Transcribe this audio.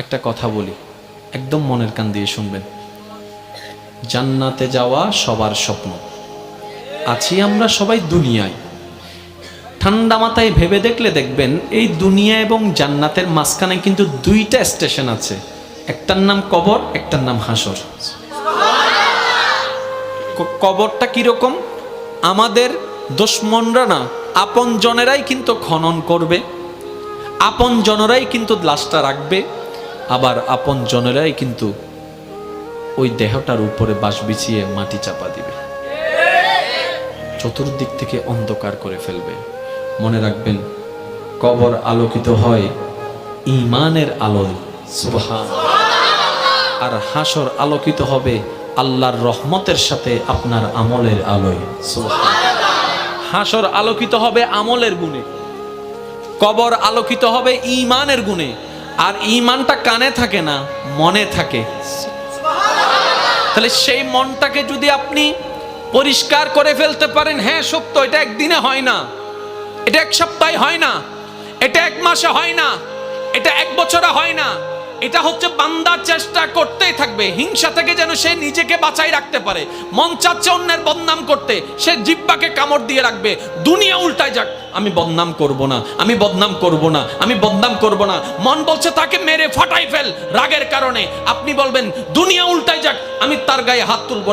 একটা কথা বলি, একদম মনের কান দিয়ে শুনবেন। জান্নাতে যাওয়া সবার স্বপ্ন। আছি আমরা সবাই দুনিয়ায়। ঠান্ডা মাথায় ভেবে দেখলে দেখবেন এই দুনিয়া এবং জান্নাতের মাঝখানে কিন্তু দুইটা স্টেশন আছে, একটার নাম কবর, একটার নাম হাসর। কবরটা কিরকম? আমাদের দুশমনরা না, আপন জনেরাই কিন্তু খনন করবে, আপন জনেরাই কিন্তু লাশটা রাখবে, আবার আপন জনেরাই কিন্তু ওই দেহটার উপরে বাঁশ বিছিয়ে মাটি চাপা দিবে, চতুর্দিক থেকে অন্ধকার করে ফেলবে। মনে রাখবেন, কবর আলোকিত হয় ঈমানের আলোয়, সুবহানাল্লাহ। আর হাসর আলোকিত হবে আল্লাহর রহমতের সাথে আপনার আমলের আলোয়, সুবহানাল্লাহ। হাসর আলোকিত হবে আমলের গুণে, কবর আলোকিত হবে ঈমানের গুণে। আর ঈমানটা কানে থাকে না, মনে থাকে। তাহলে সেই মনটাকে যদি আপনি পরিষ্কার করে ফেলতে পারেন, হ্যাঁ সত্য, এটা একদিনে হয় না, এটা এক সপ্তাহে হয় না, এটা এক মাসে হয় না, এটা এক বছরে হয় না। এটা হচ্ছে বান্দা চেষ্টা করতেই থাকবে, হিংসা থেকে যেন সে নিজেকে বাঁচাই রাখতে পারে। মন চাচ্ছে অন্যের বদনাম করতে, সে জিহ্বাকে কামড় দিয়ে রাখবে। দুনিয়া উল্টায় যাক, আমি বদনাম করব না, আমি বদনাম করব না, আমি বদনাম করব না। মন বলছে তাকে মেরে ফাটাই ফেল রাগের কারণে, আপনি বলবেন দুনিয়া উল্টায় যাক, আমি তার গায়ে হাত তুলব